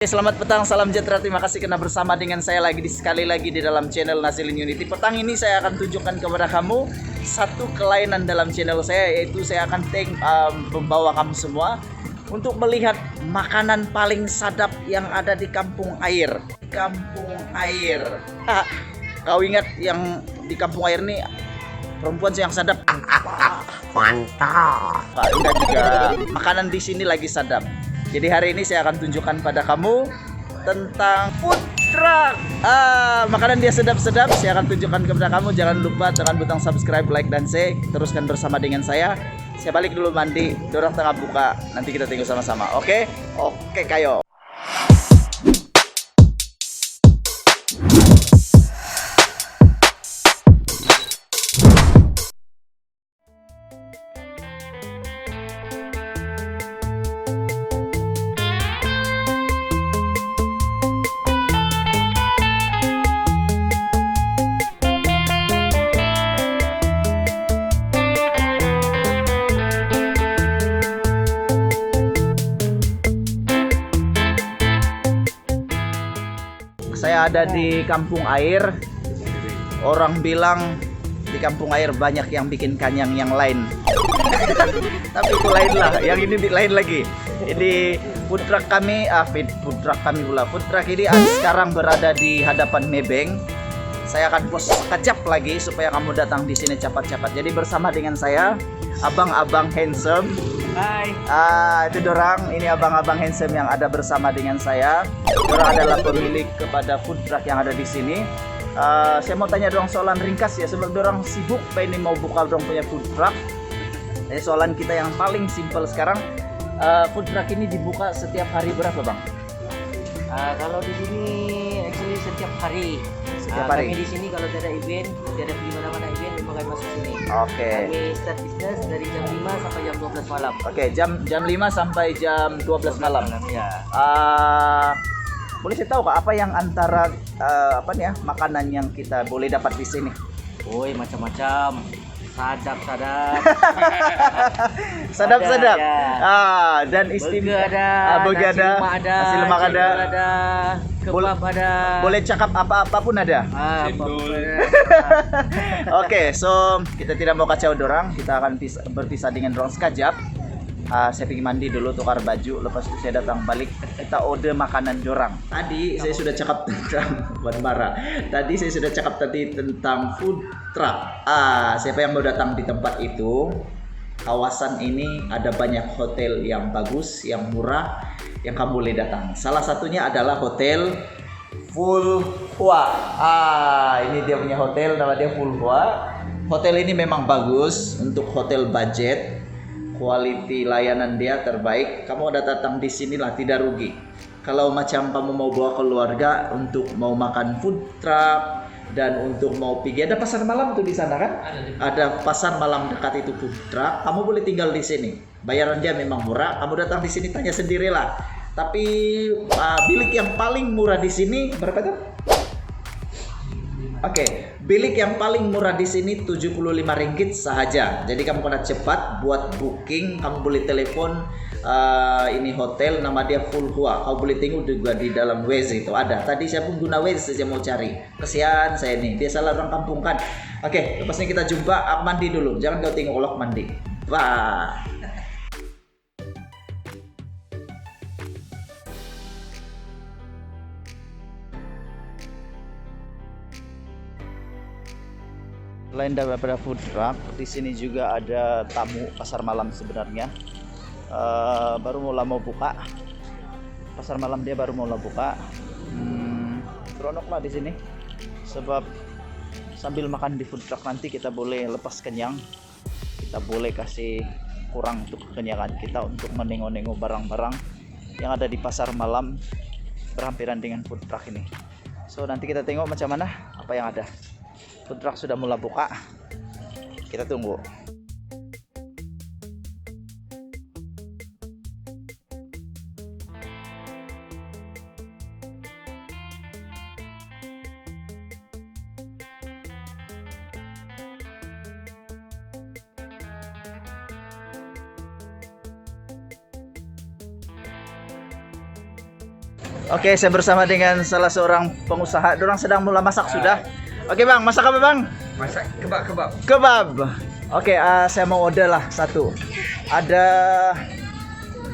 Selamat petang, salam sejahtera. Terima kasih karena bersama dengan saya sekali lagi di dalam channel Nasilin Unity. Petang ini saya akan tunjukkan kepada kamu satu kelainan dalam channel saya, yaitu saya akan membawa kamu semua untuk melihat makanan paling sadap yang ada di kampung air. Kampung air. Kau ingat yang di kampung air nih perempuan yang sadap? Mantap. Enggak juga. Makanan di sini lagi sadap. Jadi hari ini saya akan tunjukkan pada kamu tentang food truck. Makanan dia sedap-sedap. Saya akan tunjukkan kepada kamu. Jangan lupa tekan butang subscribe, like, dan share. Teruskan bersama dengan saya. Saya balik dulu mandi. Dorang tengah buka. Nanti kita tengok sama-sama. Oke? Oke, kayo. Saya ada di kampung air. Orang bilang di kampung air banyak yang bikin kanyang yang lain. Tapi itu lain lah. Yang ini lain lagi. Ini food truck kami, food truck kami pula. Food truck ini sekarang berada di hadapan Mebeng. Saya akan post kecap lagi supaya kamu datang di sini cepat-cepat. Jadi bersama dengan saya, abang-abang handsome. Hai. Itu dorang, ini abang-abang handsome yang ada bersama dengan saya. Dorang adalah pemilik kepada food truck yang ada di sini. Saya mau tanya dorang soalan ringkas ya, sebab dorang sibuk ini mau buka dorang punya food truck. Jadi soalan kita yang paling simpel sekarang, food truck ini dibuka setiap hari berapa bang? Kalau di sini actually setiap hari. Setiap hari. Kami di sini kalau tidak ada event, tidak pergi mana-mana event, memang kami masuk sini. Oke. Kami start business dari jam 5 sampai jam 12 malam. Oke, jam 5 sampai jam 12 malam. Ya. Boleh saya tahu Kak, apa yang antara makanan yang kita boleh dapat di sini? Woi, macam-macam. Sadap-sadap. Sadap-sadap. Ya. Dan istimewa ada, burger ada, nasi lemak ada, kebab ada. boleh cakap apa-apapun ada. Apapun ada. Oke, so kita tidak mau kacau dorang, kita akan berpisah dengan dorang sekejap. Saya pergi mandi dulu, tukar baju, lepas itu saya datang balik, kita order makanan dorang. Tadi saya sudah cakap tentang Wan Bara. Tadi saya sudah cakap tentang food truck. Siapa yang mau datang di tempat itu? Kawasan ini ada banyak hotel yang bagus, yang murah, yang kamu boleh datang. Salah satunya adalah hotel Full Hua. Ini dia punya hotel, nama dia Full Hua. Hotel ini memang bagus untuk hotel budget. Quality layanan dia terbaik. Kamu ada datang di sinilah tidak rugi. Kalau macam kamu mau bawa keluarga untuk mau makan food truck dan untuk mau pergi, ada pasar malam tuh di sana kan? Ada pasar malam dekat itu food truck. Kamu boleh tinggal di sini. Bayaran dia memang murah. Kamu datang di sini tanya sendirilah. Tapi bilik yang paling murah di sini berapa tuh? Oke, bilik yang paling murah di sini Rp75 sahaja. Jadi kamu kena cepat buat booking, kamu boleh telepon ini hotel, nama dia Full Hua. Kamu boleh tengok juga di dalam Waze itu ada. Tadi saya pun guna Waze saya mau cari. Kesian saya nih, biasalah orang kampung kan. Oke, lepasnya kita jumpa. Aku mandi dulu. Jangan kau tengok olok mandi. Wah. Selain daripada food truck, di sini juga ada tamu pasar malam sebenarnya. Baru mau buka. Pasar malam dia baru mau buka. Seronok lah di sini. Sebab sambil makan di food truck nanti kita boleh lepas kenyang. Kita boleh kasih kurang untuk kekenyangan kita untuk menengok-nengok barang-barang yang ada di pasar malam berhampiran dengan food truck ini. So nanti kita tengok macam mana apa yang ada. Food truck sudah mulai buka. Kita tunggu. Oke, saya bersama dengan salah seorang pengusaha. Dorang sedang mulai masak sudah. Oke bang, masak apa bang? Masak kebab. Kebab. Oke, saya mau order lah satu. Ada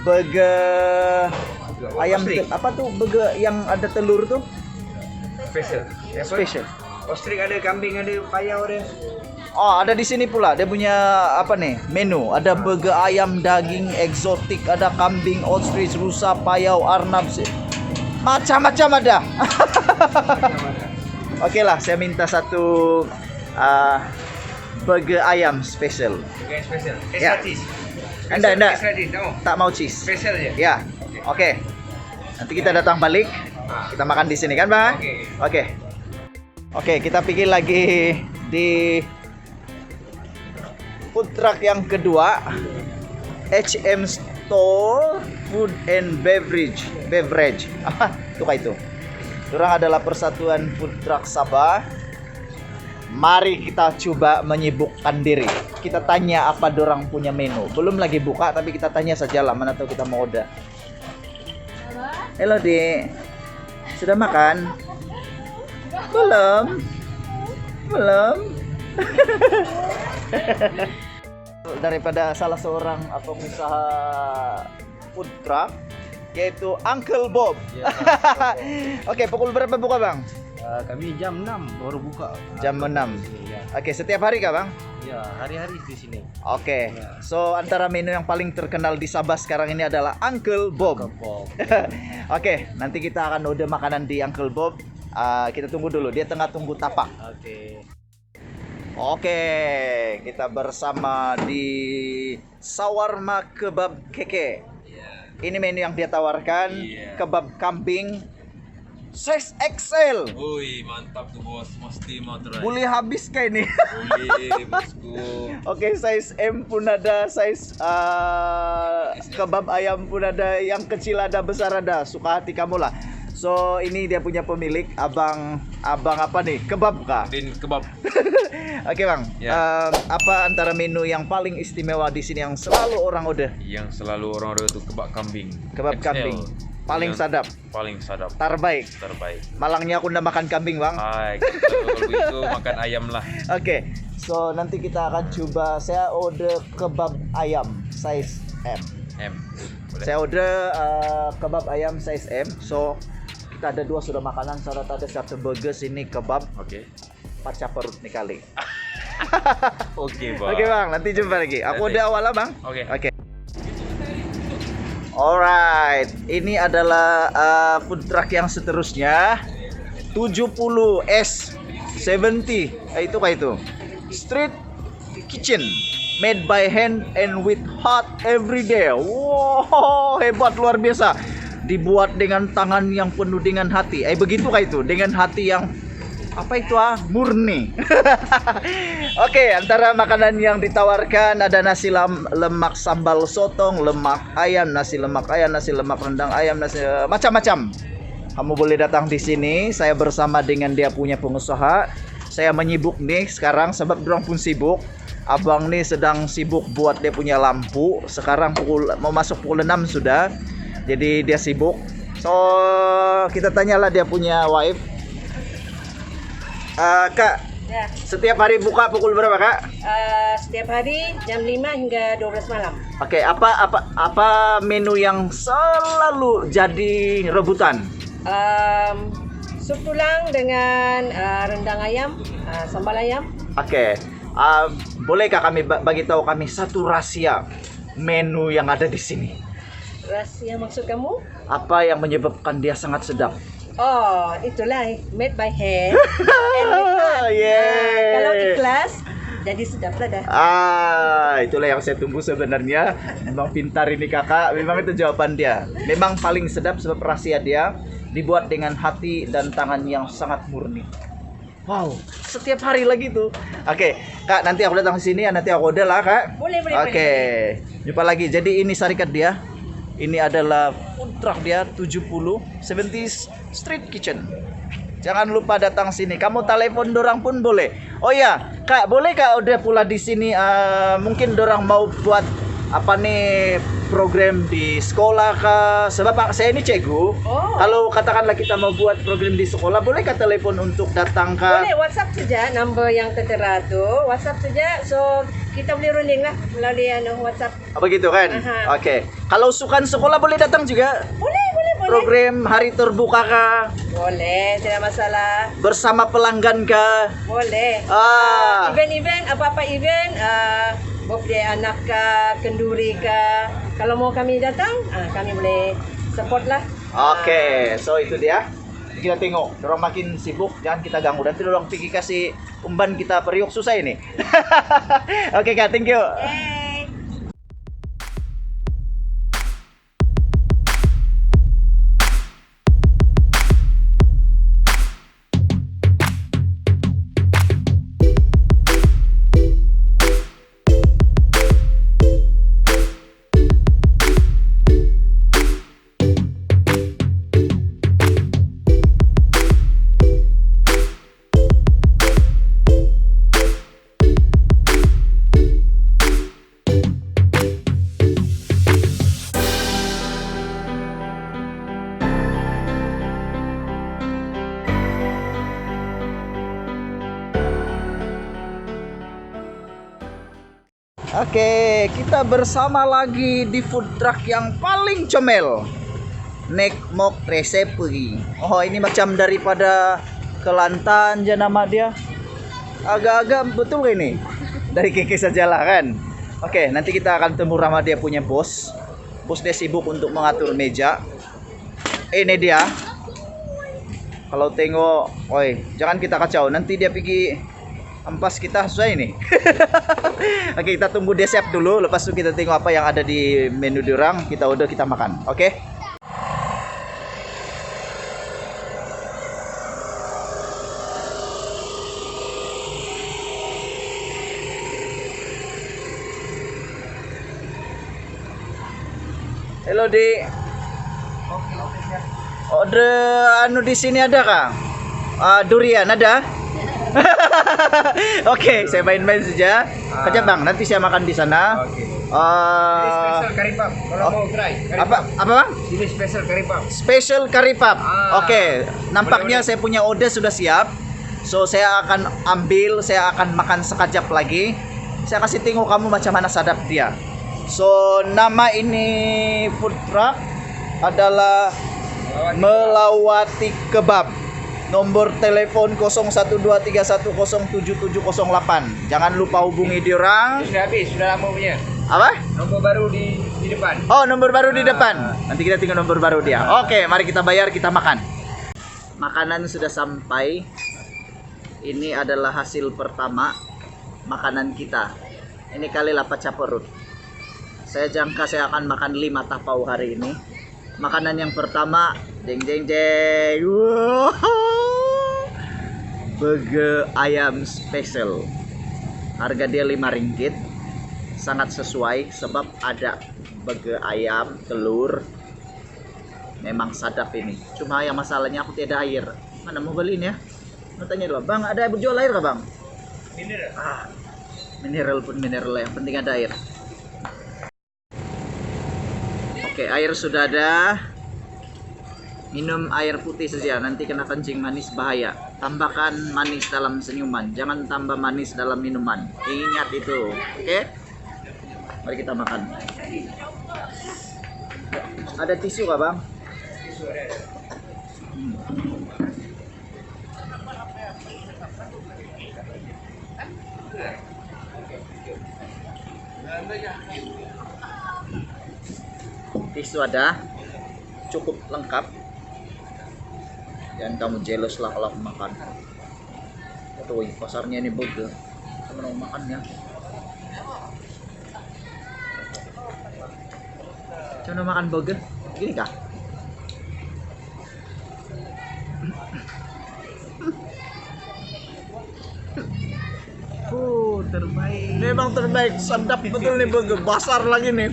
burger ayam apa tuh burger yang ada telur tuh? Special. Special. Ostrich ada, kambing ada, payau ada. Oh, ada di sini pula. Dia punya apa nih? Menu. Ada burger ayam, daging eksotik, ada kambing, ostrich, rusa, payau, arnab, macam-macam ada. Oke lah, saya minta satu burger ayam spesial. Bukan special. Ya. Extra cheese. Enggak. Extra cheese, tahu? Tak mau cheese. Special aja. Ya. Oke. Nanti kita datang balik. Kita makan di sini kan, Bang? Oke. Oke, kita pergi lagi di food truck yang kedua. HM Store Food and Beverage. Apa? Itu kayak itu. Dorang adalah persatuan food truck Sabah. Mari kita coba menyibukkan diri. Kita tanya apa dorang punya menu. Belum lagi buka tapi kita tanya saja lah, mana tahu kita mau order. Halo Dek. Sudah makan? Belum. Daripada salah seorang pengusaha food truck yaitu Uncle Bob. Ya, Oke, pukul berapa buka bang? kami jam 6 baru buka. Jam 6. Ya. Oke, setiap hari kah bang? Ya, hari-hari di sini. Oke, Ya. so antara menu yang paling terkenal di Sabah sekarang ini adalah Uncle Bob. Kebab. Oke, nanti kita akan order makanan di Uncle Bob. Kita tunggu dulu, dia tengah tunggu tapak. Oke. Oke, kita bersama di Sawarma Kebab Keke. Ini menu yang dia tawarkan, kebab kambing size XL. Woi, mantap tuh bos, mesti mau try. Boleh habis kayak ini. Boleh, bosku. Oke, size M pun ada, size kebab ayam pun ada, yang kecil ada, besar ada, suka hati kamu lah. So ini dia punya pemilik, abang apa nih? Kebab kah? Din kebab. Oke bang, Ya. apa antara menu yang paling istimewa di sini yang selalu orang order? Yang selalu orang ada itu kebab kambing. Kebab XL. kambing, paling Yang sadap, Paling sadap. terbaik. Terbaik. Malangnya aku udah makan kambing bang. Hai, kalau begitu makan ayam lah. Oke, so nanti kita akan coba. Saya order kebab ayam size M. Boleh. Saya order kebab ayam size M. So kita ada dua sudah makanan. Saya ada satu burger, sini kebab. Oke. Pecah perut nih kali. Oke, Bang. Oke bang, nanti jumpa lagi. Aku udah awal lah bang. Oke. Alright, ini adalah food truck yang seterusnya 70S70. Itu kayak itu. Street kitchen made by hand and with hot every day. Wow, hebat luar biasa. Dibuat dengan tangan yang penuh dengan hati. Begitu kayak itu, dengan hati yang apa itu murni. Oke, antara makanan yang ditawarkan ada nasi lemak sambal sotong, lemak ayam, nasi lemak ayam, nasi lemak rendang ayam, nasi macam-macam. Kamu boleh datang di sini. Saya bersama dengan dia punya pengusaha. Saya menyibuk nih sekarang sebab dorang pun sibuk. Abang nih sedang sibuk buat dia punya lampu. Sekarang mau masuk pukul 6 sudah. Jadi dia sibuk. So kita tanyalah dia punya wife. Kak, Ya, setiap hari buka pukul berapa kak? setiap hari jam 5 hingga 12 malam. Oke, apa menu yang selalu jadi rebutan? Sup tulang dengan rendang ayam, sambal ayam. Oke, bolehkah kami bagi tahu kami satu rahasia menu yang ada di sini? Rahasia maksud kamu? Apa yang menyebabkan dia sangat sedap? Oh, itulah made by hand. And with heart. Yeay. Kalau ikhlas, jadi sedap lah dah. Itulah yang saya tunggu sebenarnya. Memang pintar ini kakak. Memang itu jawaban dia. Memang paling sedap sebab rahasia dia dibuat dengan hati dan tangan yang sangat murni. Wow, setiap hari lagi tuh. Oke, kak, nanti aku datang ke sini, nanti aku order lah kak. Boleh. Oke, jumpa lagi. Jadi ini syarikat dia. Ini adalah food truck dia 70 Street Kitchen. Jangan lupa datang sini. Kamu telepon dorang pun boleh. Oh ya, kak, boleh kak order pula di sini? Mungkin dorang mau buat apa nih program di sekolah kah? Sebab Pak, saya ini cikgu. Oh. Kalau katakanlah kita mau buat program di sekolah, boleh telepon untuk datang ke? Boleh WhatsApp saja number yang tertera tu. WhatsApp saja. So kita boleh runding lah melalui WhatsApp. Apa gitu kan? Aha. Oke. Kalau sukan sekolah boleh datang juga. Boleh. Program hari terbuka kah? Boleh, tidak masalah. Bersama pelanggan kah? Boleh. Ah. Event-event, apa-apa event, birthday anak kah, kenduri kah. Kalau mau kami datang, kami boleh support lah. Oke, so itu dia. Kita tengok, orang makin sibuk, jangan kita ganggu. Nanti orang pergi kasih umban kita periuk susah ini. Oke Kak, thank you. Hey. Oke, kita bersama lagi di food truck yang paling comel. Nek Mok Resepi. Oh, ini macam daripada Kelantan aja nama dia. Agak-agak betul ini. Dari Keke sajalah kan. Oke, nanti kita akan temu sama dia punya bos. Bos dia sibuk untuk mengatur meja. Ini dia. Kalau tengok, oi, jangan kita kacau. Nanti dia pergi ampas kita susah ini. Oke, kita tunggu dia siap dulu. Lepas itu kita tengok apa yang ada di menu diorang. Kita order, kita makan. Oke? Halo Di. Order anu di sini ada kah? Durian ada? Oke, saya main-main saja. Kerja Bang, nanti saya makan di sana. Oke. Ini special curry puff. Kalau mau try. Apa Bang? Ini special curry puff. Special curry puff. Oke, nampaknya Boleh. saya punya order sudah siap. So saya akan ambil, saya akan makan sekejap lagi. Saya kasih tengok kamu macam mana sadap dia. So nama ini food truck adalah Melawati Kebab. Nomor telepon 0123107708. Jangan lupa hubungi diorang. Sudah habis, sudah lama punya. Apa? Nomor baru di depan. Oh, nomor baru di depan. Nanti kita tinggal nomor baru dia. Oke, mari kita bayar, kita makan. Makanan sudah sampai. Ini adalah hasil pertama makanan kita. Ini kali lapat caperut. Saya jangka saya akan makan 5 tapau hari ini. Makanan yang pertama, jeng. Wow. Burger ayam spesial. Harga dia RM5. Sangat sesuai sebab ada burger ayam, telur. Memang sadap ini. Cuma yang masalahnya aku tiada air. Mana mau beliin ya? Mau tanya dulu, Bang, ada berjual air kah, Bang? Mineral. Mineral pun mineral, yang penting ada air. Oke, air sudah ada. Minum air putih saja, nanti kena kencing manis bahaya. Tambahkan manis dalam senyuman, jangan tambah manis dalam minuman. Ingat itu, oke? Mari kita makan. Ada tisu kah, Bang? Tisu ada. Tisu ada, cukup lengkap. Jangan kamu jealous lah kalau aku makan. Tuh, pasarnya ini burger. Kamu mau makannya? Coba makan burger, gini kah? Terbaik. Memang terbaik, sedap betul nih burger, basar lagi nih.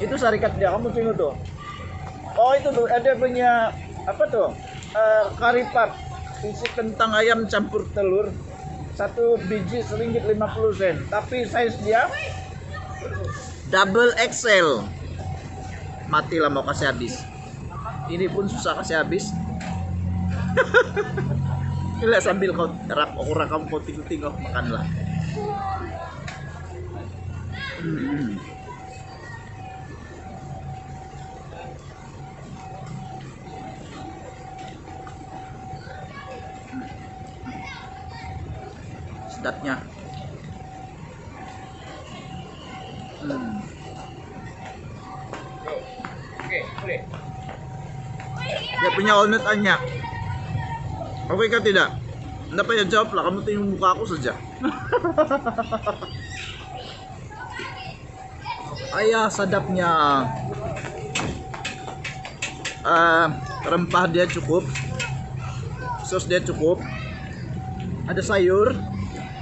Itu syarikat dia, kamu tengok tuh. Oh itu tuh, ada punya apa tuh? Curry puff, isi kentang ayam campur telur. Satu biji RM1.50. Tapi size dia Double XL. Matilah mau kasih habis. Ini pun susah kasih habis. Gila sambil kau aku rakam kau tinggal makanlah. Sedapnya. Okey, boleh. Dia punya walnut banyak. Oke kah tidak? Anda payah jawab lah, kamu tinggal muka aku saja. Ayah sadapnya. Rempah dia cukup, sos dia cukup, ada sayur.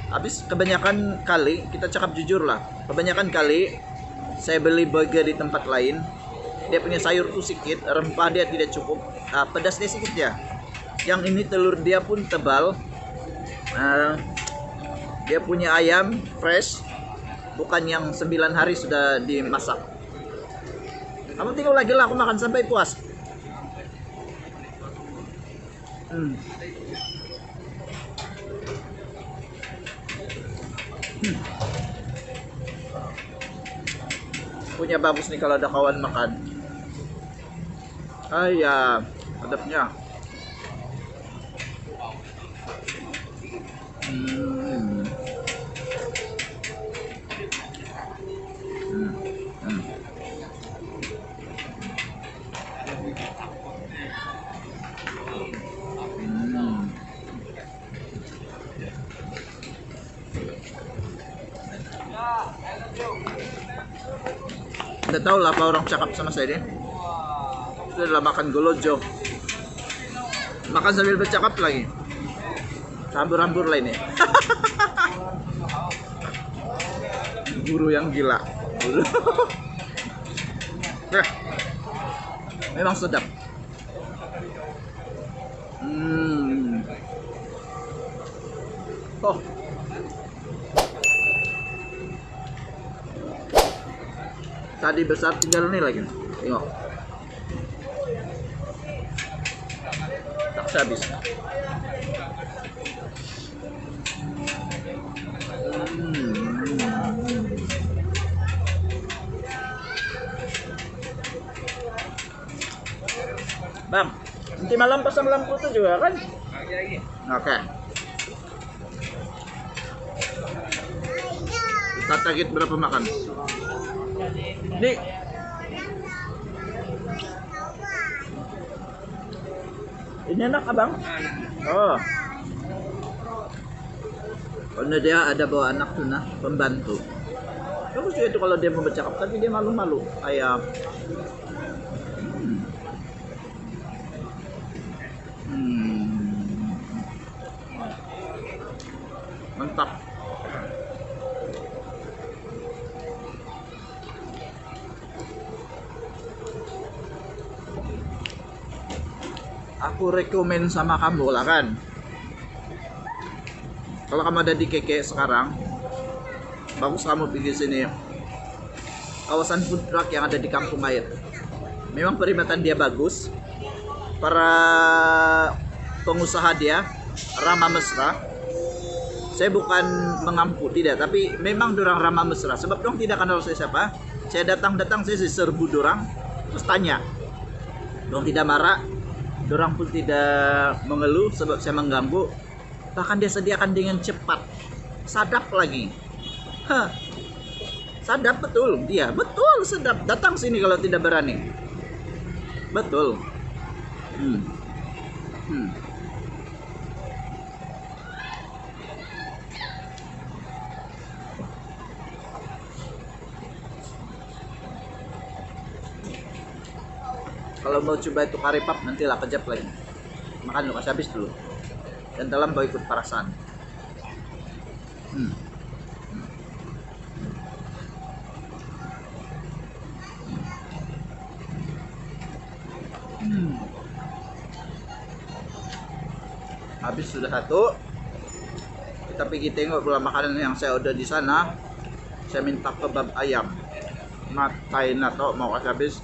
Habis kebanyakan kali, kita cakap jujur lah, kebanyakan kali saya beli burger di tempat lain, dia punya sayur tuh sedikit, rempah dia tidak cukup, pedas dia sedikit ya. Yang ini telur dia pun tebal, dia punya ayam fresh, bukan yang 9 hari sudah dimasak. Kamu tinggal lagi lah, aku makan sampai puas. Punya bagus nih kalau ada kawan makan. Ya, adabnya. Tidak tahu lah apa orang cakap sama saya ini. Sudah makan golojo, makan sambil bercakap lagi, hambur-hambur lainnya. Guru yang gila. Memang sedap. Oh, tadi besar tinggal nih lagi. Tengok. Tak habis. Bang, nanti malam pasang lampu tuh juga kan? Lagi. Oke. Kita target berapa makan? Dik. Ini enak abang? Oh. Karena dia ada bawa anak tuh nah, pembantu. Bagus juga itu kalau dia mau bercakap, tapi dia malu-malu. Kayak mantap. Aku rekomen sama kamu lah kan. Kalau kamu ada di Keke sekarang, bagus kamu pergi sini. Kawasan food truck yang ada di Kampung Air. Memang perimatan dia bagus. Para pengusaha dia ramah mesra. Saya bukan mengampu tidak, tapi memang dorang ramah mesra. Sebab dong tidak kenal saya siapa. Saya datang saya serbu dorang, terus tanya. Dong tidak marah. Dorang pun tidak mengeluh sebab saya mengganggu. Bahkan dia sediakan dengan cepat. Sadap lagi. Sadap betul dia. Betul sedap. Datang sini kalau tidak berani. Betul. Kalau mau coba itu karipap nantilah kejap lagi. Makan lu kasih habis dulu. Dan dalam mau ikut parasan. Habis sudah satu. Kita pergi tengok pula makanan yang saya order di sana. Saya minta kebab ayam. Matain atau mau kasih habis?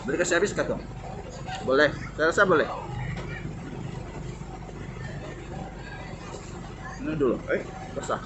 Boleh kasih habis kah tuh? Boleh. Saya rasa boleh. Ini dulu. Basah.